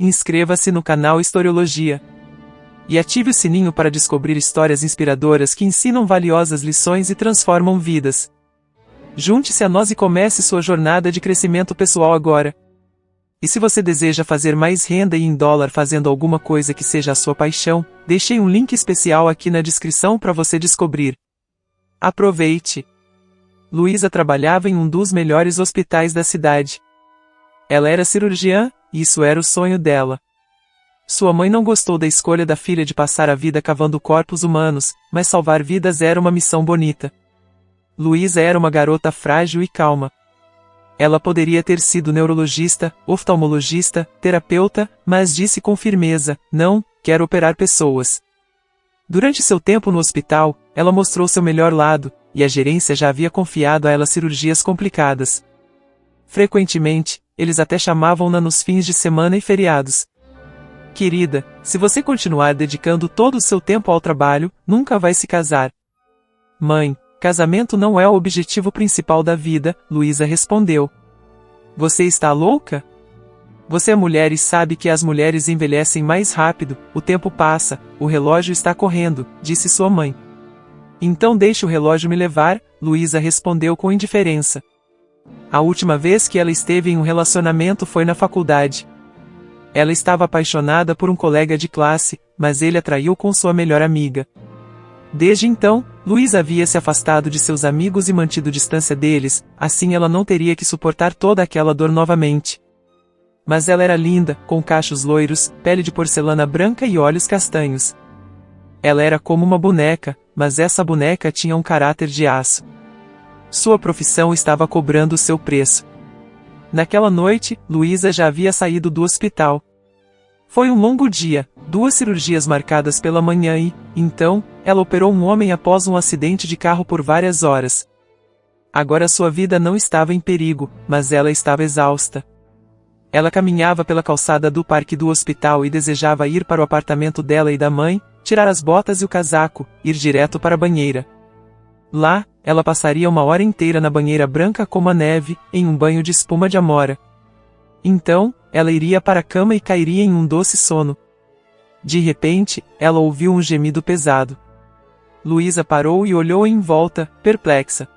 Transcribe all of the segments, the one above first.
inscreva-se no canal Historiologia. E ative o sininho para descobrir histórias inspiradoras que ensinam valiosas lições e transformam vidas. Junte-se a nós e comece sua jornada de crescimento pessoal agora. E se você deseja fazer mais renda em dólar fazendo alguma coisa que seja a sua paixão, deixei um link especial aqui na descrição para você descobrir. Aproveite! Luísa trabalhava em um dos melhores hospitais da cidade. Ela era cirurgiã, e isso era o sonho dela. Sua mãe não gostou da escolha da filha de passar a vida cavando corpos humanos, mas salvar vidas era uma missão bonita. Luísa era uma garota frágil e calma. Ela poderia ter sido neurologista, oftalmologista, terapeuta, mas disse com firmeza: não, quero operar pessoas. Durante seu tempo no hospital, ela mostrou seu melhor lado, e a gerência já havia confiado a ela cirurgias complicadas. Frequentemente, eles até chamavam-na nos fins de semana e feriados. Querida, se você continuar dedicando todo o seu tempo ao trabalho, nunca vai se casar. Mãe, casamento não é o objetivo principal da vida, Luísa respondeu. Você está louca? Você é mulher e sabe que as mulheres envelhecem mais rápido, o tempo passa, o relógio está correndo, disse sua mãe. Então deixe o relógio me levar, Luísa respondeu com indiferença. A última vez que ela esteve em um relacionamento foi na faculdade. Ela estava apaixonada por um colega de classe, mas ele a traiu com sua melhor amiga. Desde então, Luísa havia se afastado de seus amigos e mantido distância deles, assim ela não teria que suportar toda aquela dor novamente. Mas ela era linda, com cachos loiros, pele de porcelana branca e olhos castanhos. Ela era como uma boneca, mas essa boneca tinha um caráter de aço. Sua profissão estava cobrando o seu preço. Naquela noite, Luísa já havia saído do hospital. Foi um longo dia, 2 cirurgias marcadas pela manhã e, então, ela operou um homem após um acidente de carro por várias horas. Agora sua vida não estava em perigo, mas ela estava exausta. Ela caminhava pela calçada do parque do hospital e desejava ir para o apartamento dela e da mãe, tirar as botas e o casaco, ir direto para a banheira. Lá, ela passaria uma hora inteira na banheira branca como a neve, em um banho de espuma de amora. Então, ela iria para a cama e cairia em um doce sono. De repente, ela ouviu um gemido pesado. Luísa parou e olhou em volta, perplexa.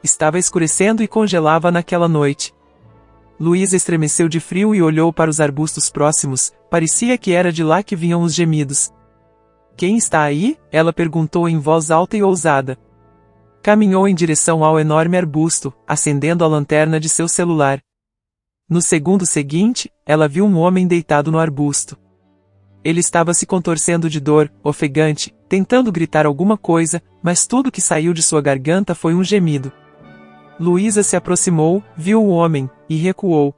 Estava escurecendo e congelava naquela noite. Luísa estremeceu de frio e olhou para os arbustos próximos, parecia que era de lá que vinham os gemidos. Quem está aí? Ela perguntou em voz alta e ousada. Caminhou em direção ao enorme arbusto, acendendo a lanterna de seu celular. No segundo seguinte, ela viu um homem deitado no arbusto. Ele estava se contorcendo de dor, ofegante, tentando gritar alguma coisa, mas tudo que saiu de sua garganta foi um gemido. Luísa se aproximou, viu o homem, e recuou.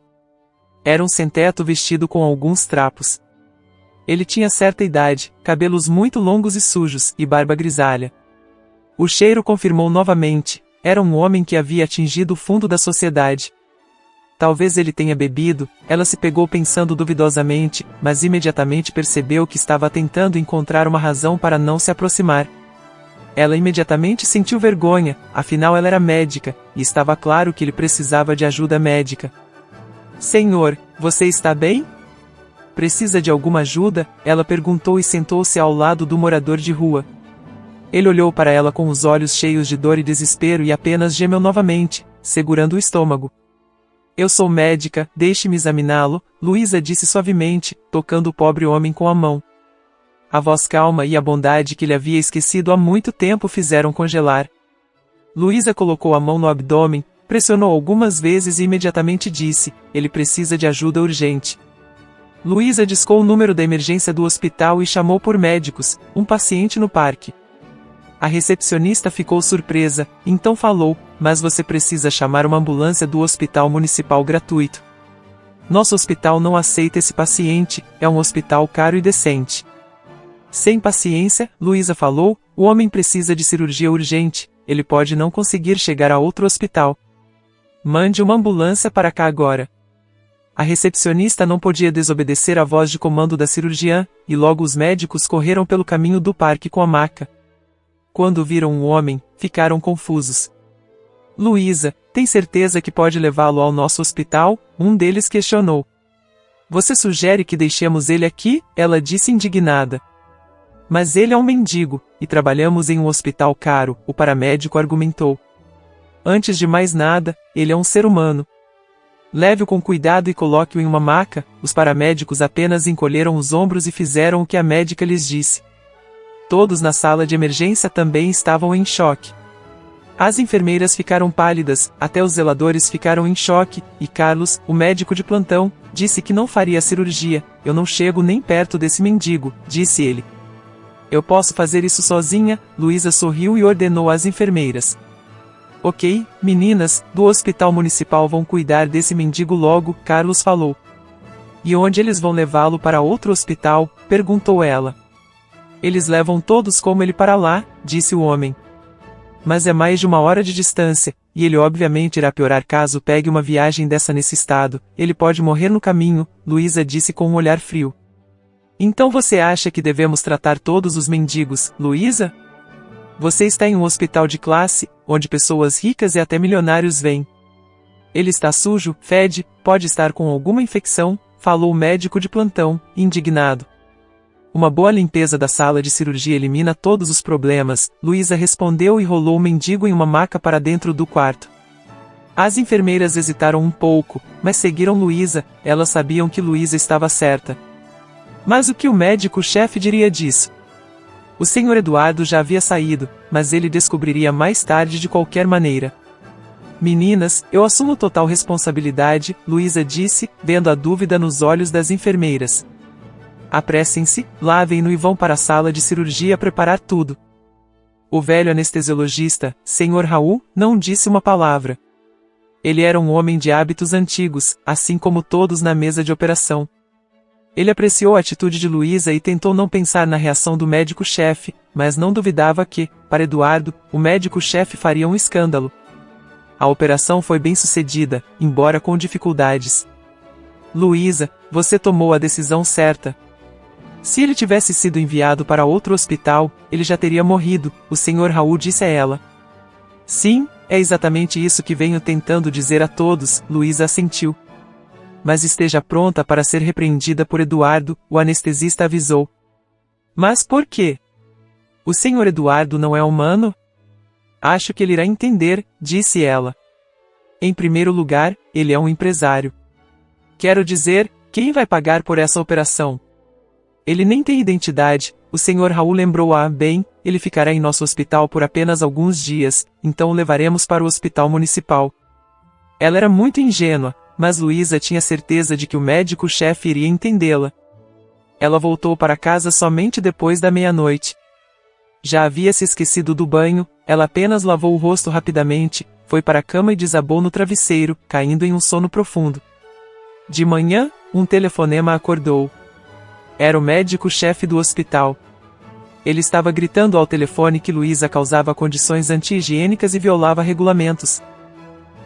Era um sem-teto vestido com alguns trapos. Ele tinha certa idade, cabelos muito longos e sujos, e barba grisalha. O cheiro confirmou novamente, era um homem que havia atingido o fundo da sociedade. Talvez ele tenha bebido, ela se pegou pensando duvidosamente, mas imediatamente percebeu que estava tentando encontrar uma razão para não se aproximar. Ela imediatamente sentiu vergonha, afinal ela era médica, e estava claro que ele precisava de ajuda médica. Senhor, você está bem? Precisa de alguma ajuda? Ela perguntou e sentou-se ao lado do morador de rua. Ele olhou para ela com os olhos cheios de dor e desespero e apenas gemeu novamente, segurando o estômago. Eu sou médica, deixe-me examiná-lo, Luísa disse suavemente, tocando o pobre homem com a mão. A voz calma e a bondade que ele havia esquecido há muito tempo fizeram congelar. Luísa colocou a mão no abdômen, pressionou algumas vezes e imediatamente disse: ele precisa de ajuda urgente. Luísa discou o número da emergência do hospital e chamou por médicos, um paciente no parque. A recepcionista ficou surpresa, então falou: mas você precisa chamar uma ambulância do hospital municipal gratuito. Nosso hospital não aceita esse paciente, é um hospital caro e decente. Sem paciência, Luísa falou, o homem precisa de cirurgia urgente, ele pode não conseguir chegar a outro hospital. Mande uma ambulância para cá agora. A recepcionista não podia desobedecer à voz de comando da cirurgiã, e logo os médicos correram pelo caminho do parque com a maca. Quando viram o homem, ficaram confusos. Luísa, tem certeza que pode levá-lo ao nosso hospital? Um deles questionou. Você sugere que deixemos ele aqui? Ela disse indignada. Mas ele é um mendigo, e trabalhamos em um hospital caro, o paramédico argumentou. Antes de mais nada, ele é um ser humano. Leve-o com cuidado e coloque-o em uma maca. Os paramédicos apenas encolheram os ombros e fizeram o que a médica lhes disse. Todos na sala de emergência também estavam em choque. As enfermeiras ficaram pálidas, até os zeladores ficaram em choque, e Carlos, o médico de plantão, disse que não faria a cirurgia. Eu não chego nem perto desse mendigo, disse ele. Eu posso fazer isso sozinha, Luísa sorriu e ordenou às enfermeiras. Ok, meninas, do hospital municipal vão cuidar desse mendigo logo, Carlos falou. E onde eles vão levá-lo para outro hospital? Perguntou ela. Eles levam todos como ele para lá, disse o homem. Mas é mais de 1 hora de distância, e ele obviamente irá piorar caso pegue uma viagem dessa nesse estado. Ele pode morrer no caminho, Luísa disse com um olhar frio. Então você acha que devemos tratar todos os mendigos, Luísa? Você está em um hospital de classe, onde pessoas ricas e até milionários vêm. Ele está sujo, fede, pode estar com alguma infecção, falou o médico de plantão, indignado. Uma boa limpeza da sala de cirurgia elimina todos os problemas, Luísa respondeu e rolou o mendigo em uma maca para dentro do quarto. As enfermeiras hesitaram um pouco, mas seguiram Luísa, elas sabiam que Luísa estava certa. Mas o que o médico-chefe diria disso? O Sr. Eduardo já havia saído, mas ele descobriria mais tarde de qualquer maneira. Meninas, eu assumo total responsabilidade, Luísa disse, vendo a dúvida nos olhos das enfermeiras. Apressem-se, lavem-no e vão para a sala de cirurgia preparar tudo. O velho anestesiologista, Sr. Raul, não disse uma palavra. Ele era um homem de hábitos antigos, assim como todos na mesa de operação. Ele apreciou a atitude de Luísa e tentou não pensar na reação do médico-chefe, mas não duvidava que, para Eduardo, o médico-chefe faria um escândalo. A operação foi bem sucedida, embora com dificuldades. Luísa, você tomou a decisão certa. Se ele tivesse sido enviado para outro hospital, ele já teria morrido, o Sr. Raul disse a ela. Sim, é exatamente isso que venho tentando dizer a todos, Luísa assentiu. Mas esteja pronta para ser repreendida por Eduardo, o anestesista avisou. Mas por quê? O Sr. Eduardo não é humano? Acho que ele irá entender, disse ela. Em primeiro lugar, ele é um empresário. Quero dizer, quem vai pagar por essa operação? Ele nem tem identidade, o Sr. Raul lembrou-a bem, ele ficará em nosso hospital por apenas alguns dias, então o levaremos para o hospital municipal. Ela era muito ingênua, mas Luísa tinha certeza de que o médico-chefe iria entendê-la. Ela voltou para casa somente depois da meia-noite. Já havia se esquecido do banho, ela apenas lavou o rosto rapidamente, foi para a cama e desabou no travesseiro, caindo em um sono profundo. De manhã, um telefonema a acordou. Era o médico-chefe do hospital. Ele estava gritando ao telefone que Luísa causava condições anti-higiênicas e violava regulamentos.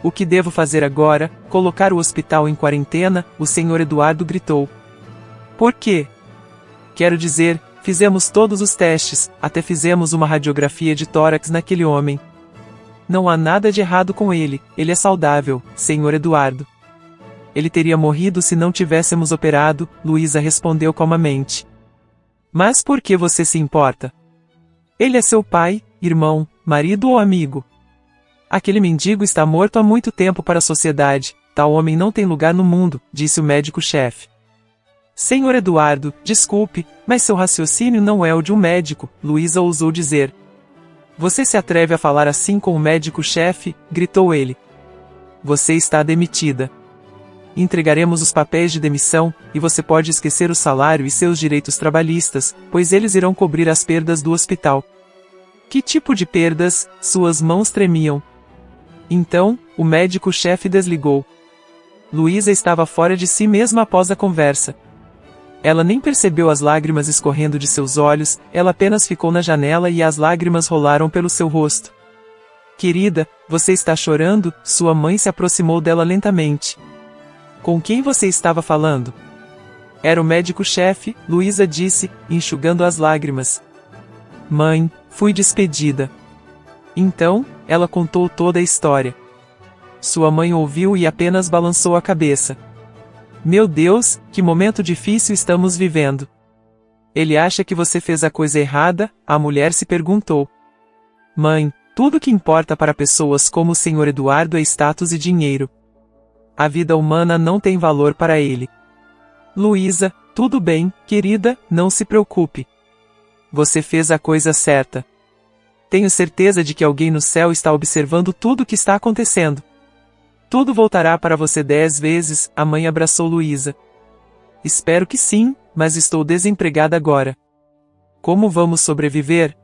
O que devo fazer agora? Colocar o hospital em quarentena? O Sr. Eduardo gritou. Por quê? Quero dizer, fizemos todos os testes, até fizemos uma radiografia de tórax naquele homem. Não há nada de errado com ele é saudável, Sr. Eduardo. Ele teria morrido se não tivéssemos operado, Luísa respondeu calmamente. Mas por que você se importa? Ele é seu pai, irmão, marido ou amigo? Aquele mendigo está morto há muito tempo para a sociedade, tal homem não tem lugar no mundo, disse o médico-chefe. Senhor Eduardo, desculpe, mas seu raciocínio não é o de um médico, Luísa ousou dizer. Você se atreve a falar assim com o médico-chefe? Gritou ele. Você está demitida. Entregaremos os papéis de demissão, e você pode esquecer o salário e seus direitos trabalhistas, pois eles irão cobrir as perdas do hospital. Que tipo de perdas? Suas mãos tremiam. Então, o médico-chefe desligou. Luísa estava fora de si mesma após a conversa. Ela nem percebeu as lágrimas escorrendo de seus olhos, ela apenas ficou na janela e as lágrimas rolaram pelo seu rosto. Querida, você está chorando? Sua mãe se aproximou dela lentamente. Com quem você estava falando? Era o médico-chefe, Luísa disse, enxugando as lágrimas. Mãe, fui despedida. Então, ela contou toda a história. Sua mãe ouviu e apenas balançou a cabeça. Meu Deus, que momento difícil estamos vivendo. Ele acha que você fez a coisa errada, a mulher se perguntou. Mãe, tudo que importa para pessoas como o Sr. Eduardo é status e dinheiro. A vida humana não tem valor para ele. Luísa, tudo bem, querida, não se preocupe. Você fez a coisa certa. Tenho certeza de que alguém no céu está observando tudo o que está acontecendo. Tudo voltará para você 10 vezes, a mãe abraçou Luísa. Espero que sim, mas estou desempregada agora. Como vamos sobreviver?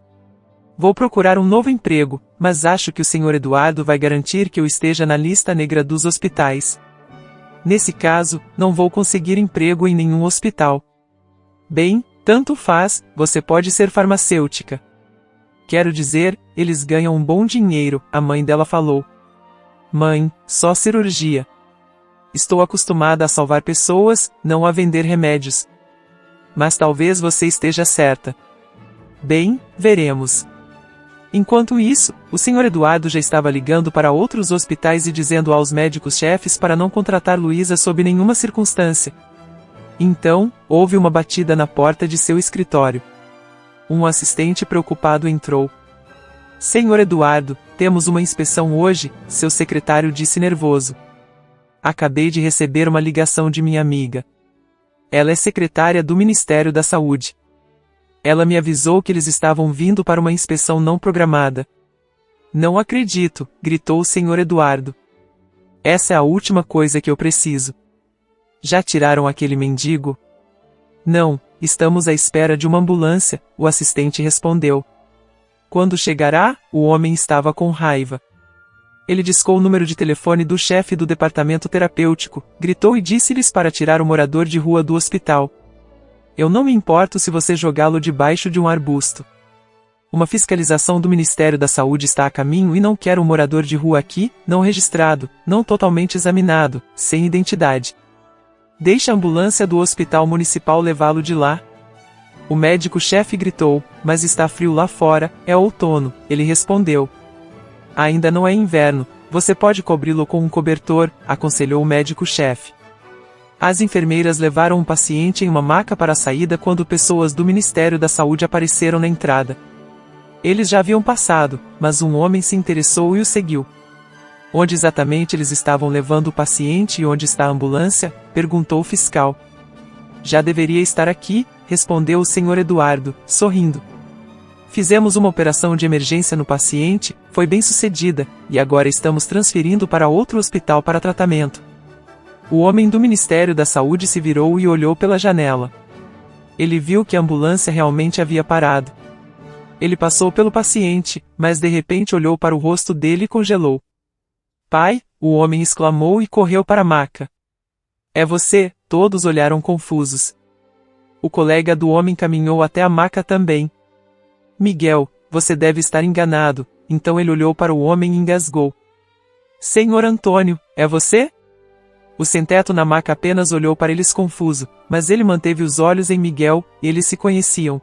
Vou procurar um novo emprego, mas acho que o Sr. Eduardo vai garantir que eu esteja na lista negra dos hospitais. Nesse caso, não vou conseguir emprego em nenhum hospital. Bem, tanto faz, você pode ser farmacêutica. Quero dizer, eles ganham um bom dinheiro, a mãe dela falou. Mãe, só cirurgia. Estou acostumada a salvar pessoas, não a vender remédios. Mas talvez você esteja certa. Bem, veremos. Enquanto isso, o Sr. Eduardo já estava ligando para outros hospitais e dizendo aos médicos-chefes para não contratar Luísa sob nenhuma circunstância. Então, houve uma batida na porta de seu escritório. Um assistente preocupado entrou. Sr. Eduardo, temos uma inspeção hoje, seu secretário disse nervoso. Acabei de receber uma ligação de minha amiga. Ela é secretária do Ministério da Saúde. Ela me avisou que eles estavam vindo para uma inspeção não programada. Não acredito, gritou o Sr. Eduardo. Essa é a última coisa que eu preciso. Já tiraram aquele mendigo? Não, estamos à espera de uma ambulância, o assistente respondeu. Quando chegará, o homem estava com raiva. Ele discou o número de telefone do chefe do departamento terapêutico, gritou e disse-lhes para tirar o morador de rua do hospital. Eu não me importo se você jogá-lo debaixo de um arbusto. Uma fiscalização do Ministério da Saúde está a caminho e não quero um morador de rua aqui, não registrado, não totalmente examinado, sem identidade. Deixe a ambulância do hospital municipal levá-lo de lá. O médico-chefe gritou, mas está frio lá fora, é outono, ele respondeu. Ainda não é inverno, você pode cobri-lo com um cobertor, aconselhou o médico-chefe. As enfermeiras levaram um paciente em uma maca para a saída quando pessoas do Ministério da Saúde apareceram na entrada. Eles já haviam passado, mas um homem se interessou e o seguiu. Onde exatamente eles estavam levando o paciente e onde está a ambulância? Perguntou o fiscal. Já deveria estar aqui, respondeu o Sr. Eduardo, sorrindo. Fizemos uma operação de emergência no paciente, foi bem sucedida, e agora estamos transferindo para outro hospital para tratamento. O homem do Ministério da Saúde se virou e olhou pela janela. Ele viu que a ambulância realmente havia parado. Ele passou pelo paciente, mas de repente olhou para o rosto dele e congelou. Pai, o homem exclamou e correu para a maca. É você, todos olharam confusos. O colega do homem caminhou até a maca também. Miguel, você deve estar enganado, então ele olhou para o homem e engasgou. Senhor Antônio, é você? O sem-teto na maca apenas olhou para eles confuso, mas ele manteve os olhos em Miguel, e eles se conheciam.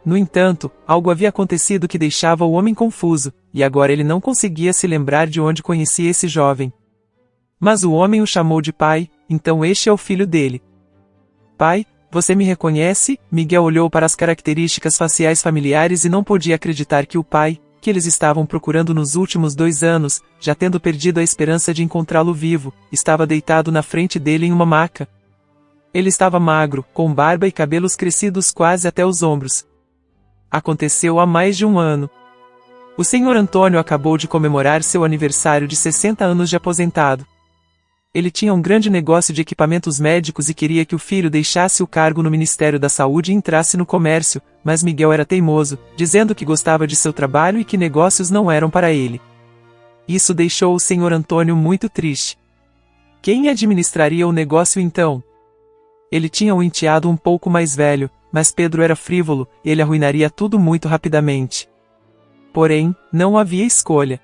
No entanto, algo havia acontecido que deixava o homem confuso, e agora ele não conseguia se lembrar de onde conhecia esse jovem. Mas o homem o chamou de pai, então este é o filho dele. Pai, você me reconhece? Miguel olhou para as características faciais familiares e não podia acreditar que o pai, que eles estavam procurando nos últimos 2 anos, já tendo perdido a esperança de encontrá-lo vivo, estava deitado na frente dele em uma maca. Ele estava magro, com barba e cabelos crescidos quase até os ombros. Aconteceu há mais de 1 ano. O Sr. Antônio acabou de comemorar seu aniversário de 60 anos de aposentado. Ele tinha um grande negócio de equipamentos médicos e queria que o filho deixasse o cargo no Ministério da Saúde e entrasse no comércio, mas Miguel era teimoso, dizendo que gostava de seu trabalho e que negócios não eram para ele. Isso deixou o Sr. Antônio muito triste. Quem administraria o negócio então? Ele tinha um enteado um pouco mais velho, mas Pedro era frívolo, e ele arruinaria tudo muito rapidamente. Porém, não havia escolha.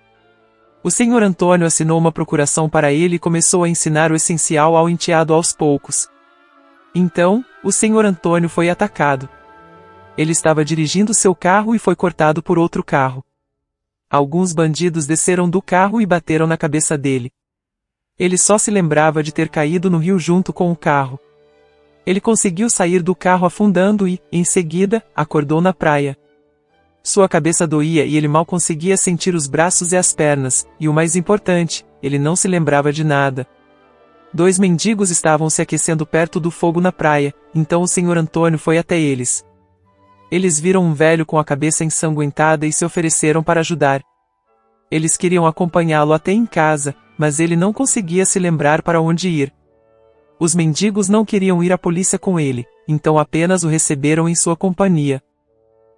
O Sr. Antônio assinou uma procuração para ele e começou a ensinar o essencial ao enteado aos poucos. Então, o Sr. Antônio foi atacado. Ele estava dirigindo seu carro e foi cortado por outro carro. Alguns bandidos desceram do carro e bateram na cabeça dele. Ele só se lembrava de ter caído no rio junto com o carro. Ele conseguiu sair do carro afundando e, em seguida, acordou na praia. Sua cabeça doía e ele mal conseguia sentir os braços e as pernas, e o mais importante, ele não se lembrava de nada. 2 mendigos estavam se aquecendo perto do fogo na praia, então o Sr. Antônio foi até eles. Eles viram um velho com a cabeça ensanguentada e se ofereceram para ajudar. Eles queriam acompanhá-lo até em casa, mas ele não conseguia se lembrar para onde ir. Os mendigos não queriam ir à polícia com ele, então apenas o receberam em sua companhia.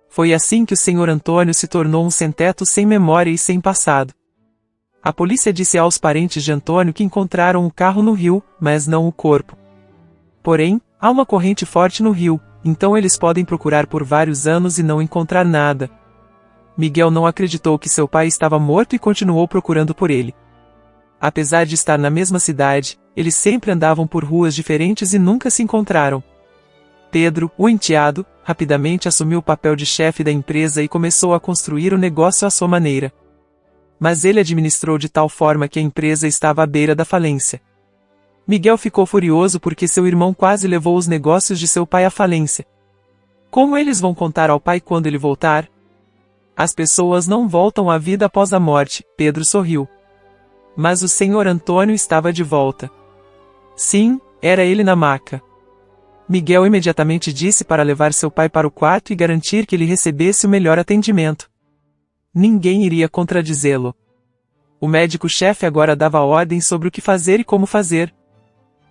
Foi assim que o Sr. Antônio se tornou um sem-teto sem memória e sem passado. A polícia disse aos parentes de Antônio que encontraram o carro no rio, mas não o corpo. Porém, há uma corrente forte no rio, então eles podem procurar por vários anos e não encontrar nada. Miguel não acreditou que seu pai estava morto e continuou procurando por ele. Apesar de estar na mesma cidade, eles sempre andavam por ruas diferentes e nunca se encontraram. Pedro, o enteado, rapidamente assumiu o papel de chefe da empresa e começou a construir o negócio à sua maneira. Mas ele administrou de tal forma que a empresa estava à beira da falência. Miguel ficou furioso porque seu irmão quase levou os negócios de seu pai à falência. Como eles vão contar ao pai quando ele voltar? As pessoas não voltam à vida após a morte, Pedro sorriu. Mas o Sr. Antônio estava de volta. Sim, era ele na maca. Miguel imediatamente disse para levar seu pai para o quarto e garantir que ele recebesse o melhor atendimento. Ninguém iria contradizê-lo. O médico-chefe agora dava ordens sobre o que fazer e como fazer.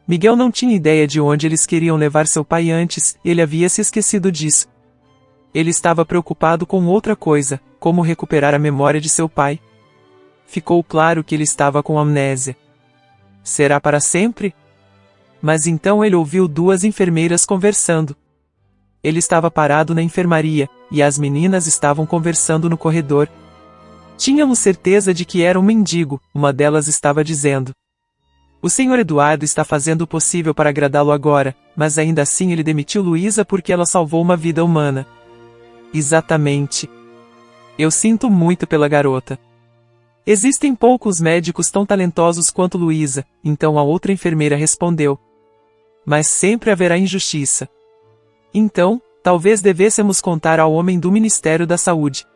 Miguel não tinha ideia de onde eles queriam levar seu pai antes, ele havia se esquecido disso. Ele estava preocupado com outra coisa, como recuperar a memória de seu pai. Ficou claro que ele estava com amnésia. Será para sempre? Mas então ele ouviu 2 enfermeiras conversando. Ele estava parado na enfermaria, e as meninas estavam conversando no corredor. Tínhamos certeza de que era um mendigo, uma delas estava dizendo. O Sr. Eduardo está fazendo o possível para agradá-lo agora, mas ainda assim ele demitiu Luísa porque ela salvou uma vida humana. Exatamente. Eu sinto muito pela garota. Existem poucos médicos tão talentosos quanto Luísa, então a outra enfermeira respondeu. Mas sempre haverá injustiça. Então, talvez devêssemos contar ao homem do Ministério da Saúde.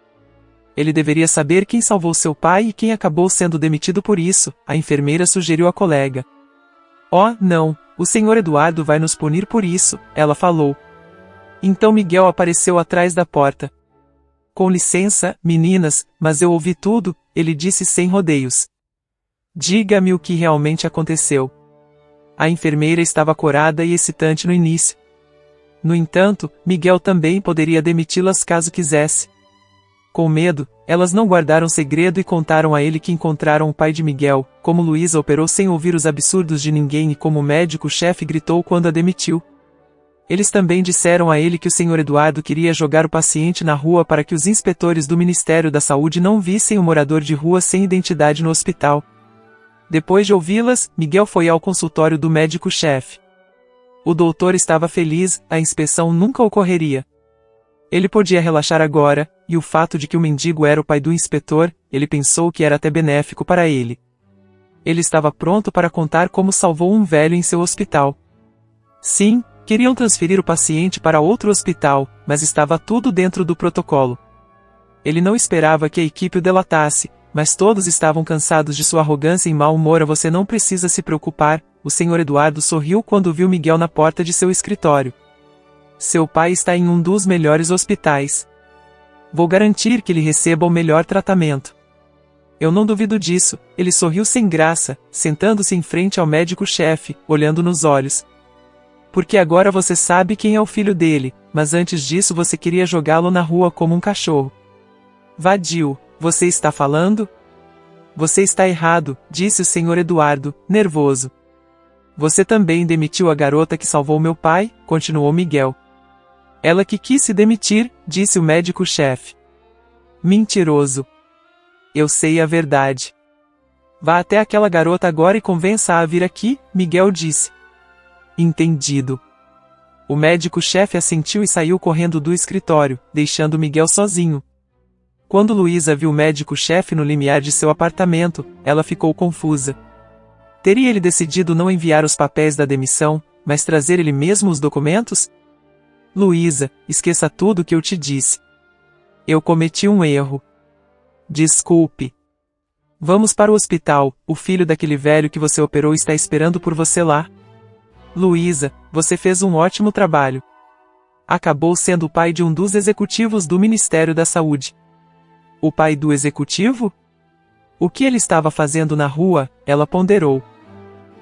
Ele deveria saber quem salvou seu pai e quem acabou sendo demitido por isso, a enfermeira sugeriu à colega. Oh, não, o Sr. Eduardo vai nos punir por isso, ela falou. Então Miguel apareceu atrás da porta. Com licença, meninas, mas eu ouvi tudo, ele disse sem rodeios. Diga-me o que realmente aconteceu. A enfermeira estava corada e excitante no início. No entanto, Miguel também poderia demiti-las caso quisesse. Com medo, elas não guardaram segredo e contaram a ele que encontraram o pai de Miguel, como Luísa operou sem ouvir os absurdos de ninguém e como o médico-chefe gritou quando a demitiu. Eles também disseram a ele que o Sr. Eduardo queria jogar o paciente na rua para que os inspetores do Ministério da Saúde não vissem o morador de rua sem identidade no hospital. Depois de ouvi-las, Miguel foi ao consultório do médico-chefe. O doutor estava feliz, a inspeção nunca ocorreria. Ele podia relaxar agora, e o fato de que o mendigo era o pai do inspetor, ele pensou que era até benéfico para ele. Ele estava pronto para contar como salvou um velho em seu hospital. Sim, queriam transferir o paciente para outro hospital, mas estava tudo dentro do protocolo. Ele não esperava que a equipe o delatasse, mas todos estavam cansados de sua arrogância e mau humor. Você não precisa se preocupar, o Sr. Eduardo sorriu quando viu Miguel na porta de seu escritório. Seu pai está em um dos melhores hospitais. Vou garantir que ele receba o melhor tratamento. Eu não duvido disso, ele sorriu sem graça, sentando-se em frente ao médico-chefe, olhando nos olhos. Porque agora você sabe quem é o filho dele, mas antes disso você queria jogá-lo na rua como um cachorro. Vadio, você está falando? Você está errado, disse o Sr. Eduardo, nervoso. Você também demitiu a garota que salvou meu pai, continuou Miguel. Ela que quis se demitir, disse o médico-chefe. Mentiroso. Eu sei a verdade. Vá até aquela garota agora e convença-a a vir aqui, Miguel disse. Entendido. O médico-chefe assentiu e saiu correndo do escritório, deixando Miguel sozinho. Quando Luísa viu o médico-chefe no limiar de seu apartamento, ela ficou confusa. Teria ele decidido não enviar os papéis da demissão, mas trazer ele mesmo os documentos? Luísa, esqueça tudo que eu te disse. Eu cometi um erro. Desculpe. Vamos para o hospital, o filho daquele velho que você operou está esperando por você lá. Luísa, você fez um ótimo trabalho. Acabou sendo o pai de um dos executivos do Ministério da Saúde. O pai do executivo? O que ele estava fazendo na rua, ela ponderou.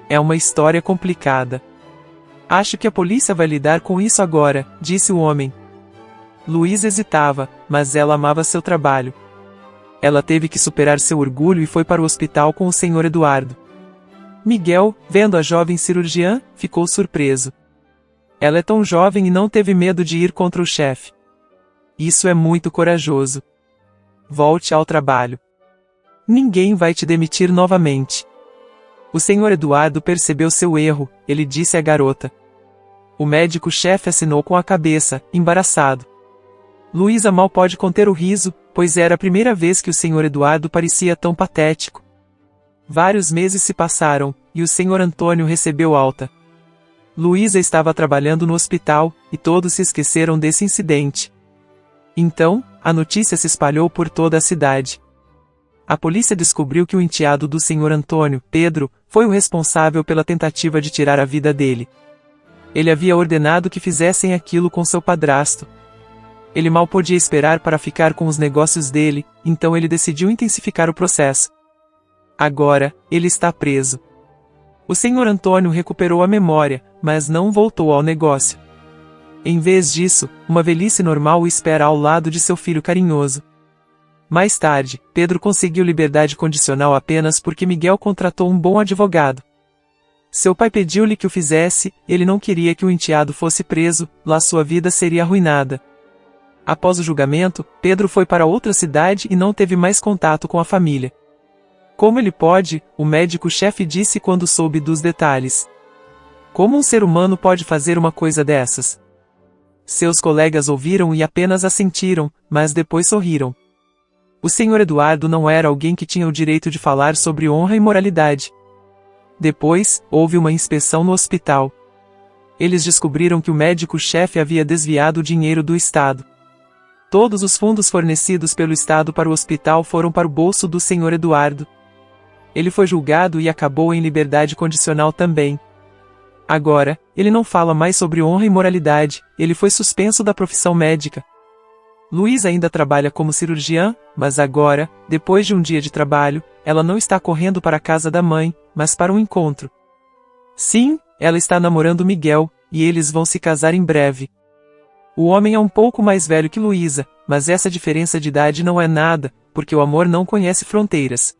É uma história complicada. Acho que a polícia vai lidar com isso agora, disse o homem. Luísa hesitava, mas ela amava seu trabalho. Ela teve que superar seu orgulho e foi para o hospital com o Sr. Eduardo. Miguel, vendo a jovem cirurgiã, ficou surpreso. Ela é tão jovem e não teve medo de ir contra o chefe. Isso é muito corajoso. Volte ao trabalho. Ninguém vai te demitir novamente. O Sr. Eduardo percebeu seu erro, ele disse à garota. O médico-chefe assinou com a cabeça, embaraçado. Luísa mal pode conter o riso, pois era a primeira vez que o Sr. Eduardo parecia tão patético. Vários meses se passaram, e o Sr. Antônio recebeu alta. Luísa estava trabalhando no hospital, e todos se esqueceram desse incidente. Então, a notícia se espalhou por toda a cidade. A polícia descobriu que o enteado do Sr. Antônio, Pedro, foi o responsável pela tentativa de tirar a vida dele. Ele havia ordenado que fizessem aquilo com seu padrasto. Ele mal podia esperar para ficar com os negócios dele, então ele decidiu intensificar o processo. Agora, ele está preso. O Sr. Antônio recuperou a memória, mas não voltou ao negócio. Em vez disso, uma velhice normal o espera ao lado de seu filho carinhoso. Mais tarde, Pedro conseguiu liberdade condicional apenas porque Miguel contratou um bom advogado. Seu pai pediu-lhe que o fizesse, ele não queria que o enteado fosse preso, lá sua vida seria arruinada. Após o julgamento, Pedro foi para outra cidade e não teve mais contato com a família. Como ele pode? O médico-chefe disse quando soube dos detalhes. Como um ser humano pode fazer uma coisa dessas? Seus colegas ouviram e apenas assentiram, mas depois sorriram. O Sr. Eduardo não era alguém que tinha o direito de falar sobre honra e moralidade. Depois, houve uma inspeção no hospital. Eles descobriram que o médico-chefe havia desviado o dinheiro do Estado. Todos os fundos fornecidos pelo Estado para o hospital foram para o bolso do Sr. Eduardo. Ele foi julgado e acabou em liberdade condicional também. Agora, ele não fala mais sobre honra e moralidade, ele foi suspenso da profissão médica. Luísa ainda trabalha como cirurgiã, mas agora, depois de um dia de trabalho, ela não está correndo para a casa da mãe, mas para um encontro. Sim, ela está namorando Miguel, e eles vão se casar em breve. O homem é um pouco mais velho que Luísa, mas essa diferença de idade não é nada, porque o amor não conhece fronteiras.